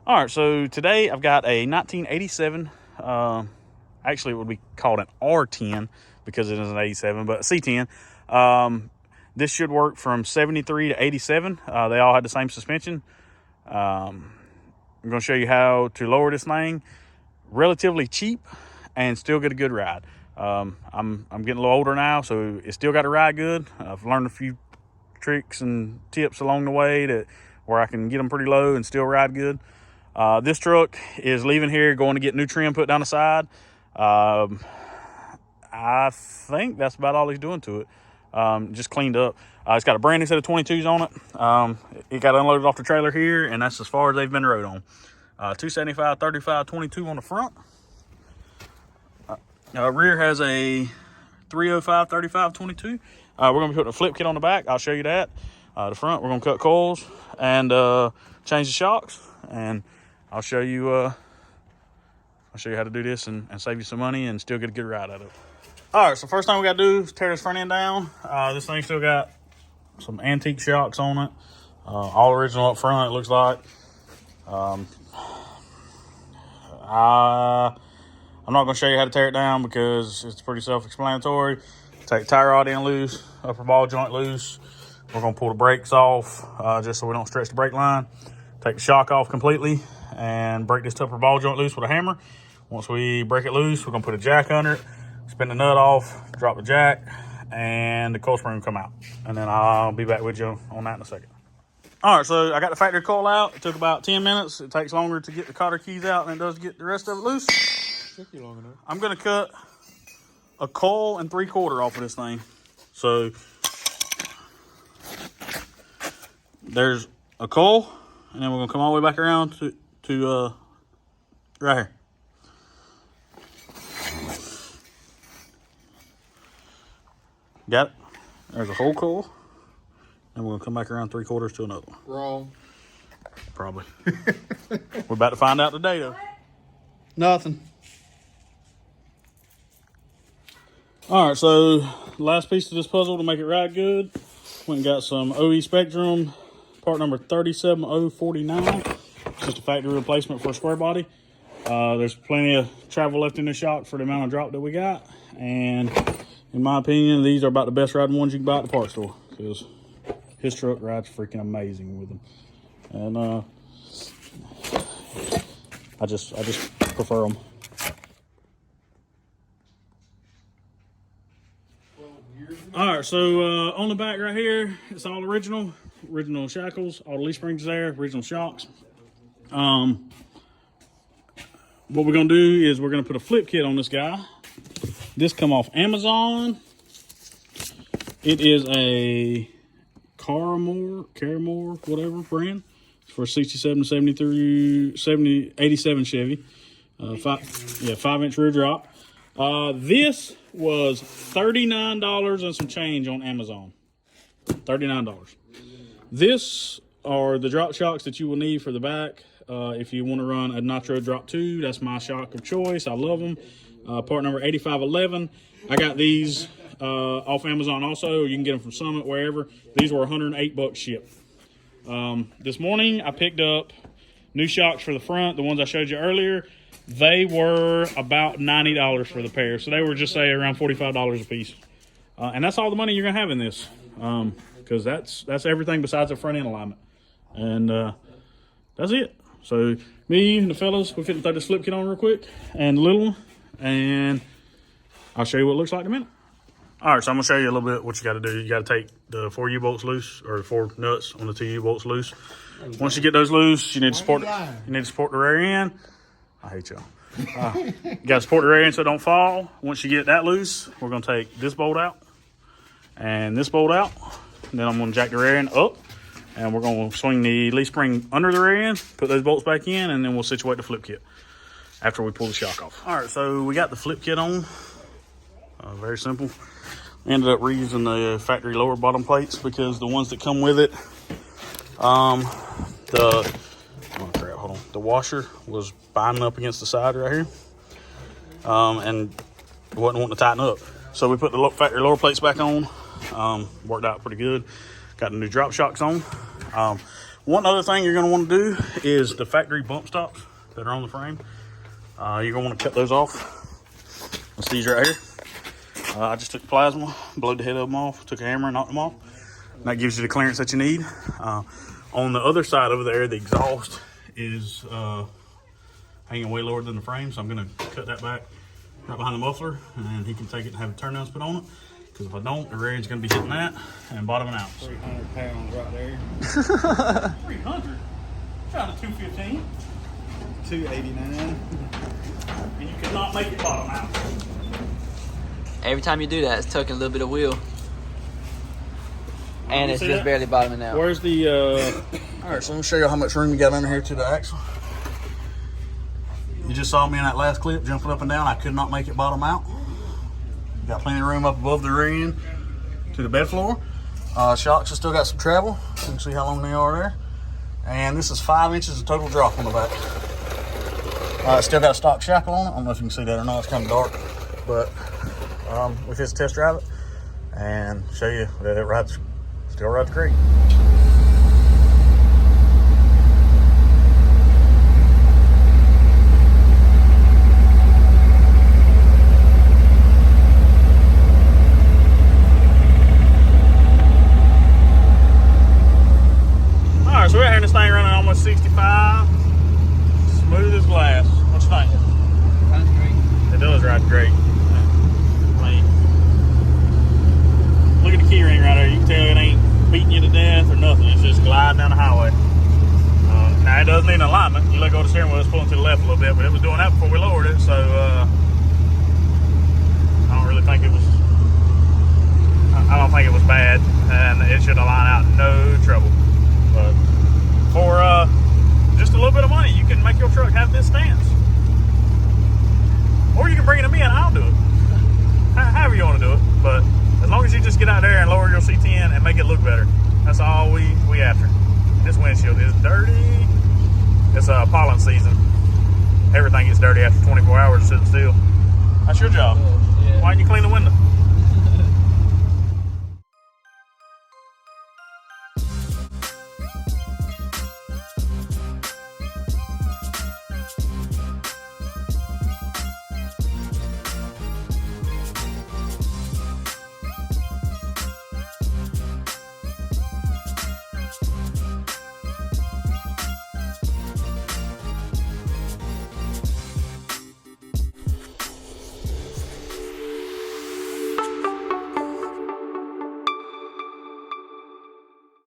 All right, so today I've got a 1987, actually it would be called an R10 because it is an 87, but a C10. This should work from 73 to 87. They all had the same suspension. I'm going to show you how to lower this thing relatively cheap and still get a good ride. I'm getting a little older now, so it's still got to ride good. I've learned a few tricks and tips along the way where I can get them pretty low and still ride good. This truck is leaving here, going to get new trim put down the side. I think that's about all he's doing to it. Just cleaned up. It's got a brand new set of 22s on it. It got unloaded off the trailer here, and that's as far as they've been rode on. 275, 35, 22 on the front. Rear has a 305, 35, 22. We're going to be putting a flip kit on the back. I'll show you that. The front, we're going to cut coils and change the shocks, and I'll show you how to do this and save you some money and still get a good ride out of it. All right, so first thing we got to do is tear this front end down. This thing still got some antique shocks on it. All original up front, it looks like. I'm not going to show you how to tear it down because it's pretty self-explanatory. Take tie rod end loose, upper ball joint loose. We're going to pull the brakes off just so we don't stretch the brake line. Take the shock off completely and break this upper ball joint loose with a hammer. Once we break it loose, we're going to put a jack under it, spin the nut off, drop the jack, and the coil spring will come out. And then I'll be back with you on that in a second. All right, so I got the factory coil out. It took about 10 minutes. It takes longer to get the cotter keys out than it does to get the rest of it loose. Took you long enough. I'm going to cut a coil and 3/4 off of this thing. So there's a coil, and then we're going to come all the way back around to right here. Got it? There's a whole coil. And we're going to come back around 3/4 to another one. Wrong. Probably. We're about to find out today, though. Nothing. All right, so last piece of this puzzle to make it ride good. Went and got some OE Spectrum, part number 37049. It's just a factory replacement for a square body. There's plenty of travel left in the shock for the amount of drop that we got. And in my opinion, these are about the best riding ones you can buy at the parts store, because his truck rides freaking amazing with them. And I just prefer them. All right, so on the back right here, it's all original shackles, all the leaf springs there, original shocks. What we're gonna do is we're gonna put a flip kit on this guy. This come off Amazon. It is a Caramore, whatever brand. It's for 67, 73, 70, 87 Chevy. 5-inch rear drop. This was $39 and some change on Amazon. $39. This are the drop shocks that you will need for the back. If you want to run a Nitro Drop 2, that's my shock of choice. I love them. Part number 8511. I got these off Amazon also. You can get them from Summit, wherever. These were $108 shipped. This morning I picked up new shocks for the front, the ones I showed you earlier. They were about $90 for the pair, so they were just say around $45 a piece. And that's all the money you're gonna have in this, because that's everything besides the front end alignment. And that's it. So me and the fellas, we're fitting to throw this flip kit on real quick, and the little one, and I'll show you what it looks like in a minute. All right, so I'm gonna show you a little bit what you gotta do. You gotta take the 4 U-bolts loose, or 4 nuts on the 2 U-bolts loose. Once you get those loose, you need to support the rear end. I hate y'all. You gotta support the rear end so it don't fall. Once you get that loose, we're gonna take this bolt out and this bolt out. And then I'm gonna jack the rear end up, and we're gonna swing the leaf spring under the rear end, put those bolts back in, and then we'll situate the flip kit after we pull the shock off. All right, so we got the flip kit on. Very simple. We ended up reusing the factory lower bottom plates because the ones that come with it, the washer was binding up against the side right here, and wasn't wanting to tighten up. So we put the factory lower plates back on. Worked out pretty good. Got the new drop shocks on. One other thing you're going to want to do is the factory bump stops that are on the frame. You're going to want to cut those off. That's these right here. I just took plasma, blowed the head of them off, took a hammer and knocked them off. And that gives you the clearance that you need. On the other side over there, the exhaust is hanging way lower than the frame, so I'm going to cut that back right behind the muffler, and he can take it and have a turn downs put on it. Because if I don't, the rear end's going to be hitting that and bottoming out. 300 pounds right there. 300? Trying to 215. 289. And you cannot make it bottom out. Every time you do that, it's tucking a little bit of wheel. And it's see just that? barely bottoming out. Where's the, all right, so let me show you how much room you got under here to the axle. You just saw me in that last clip jumping up and down. I could not make it bottom out. Got plenty of room up above the rear end to the bed floor. Shocks have still got some travel. You can see how long they are there. And this is 5 inches of total drop on the back. Still got a stock shackle on it. I don't know if you can see that or not. It's kind of dark. But we just test drive it and show you that it rides, still rides great. Alright, so we're hearing this thing running almost 65. Smooth as glass. What you think? Runs great. It does ride great. I mean, look at the key ring right there. You can tell it ain't beating you to death or nothing. It's just gliding down the highway. Now it does need an alignment. You let go of the steering wheel, it's pulling to the left a little bit, but it was doing that before we lowered it, so I don't really think it was. I don't think it was bad, and it should align out no trouble. But for just a little bit of money, you can make your truck have this stance. Or you can bring them in, I'll do it. However you want to do it. But as long as you just get out there and lower your C10 and make it look better, that's all we after. This windshield is dirty. It's pollen season. Everything gets dirty after 24 hours of sitting still. That's your job. Yeah. Why didn't you clean the window?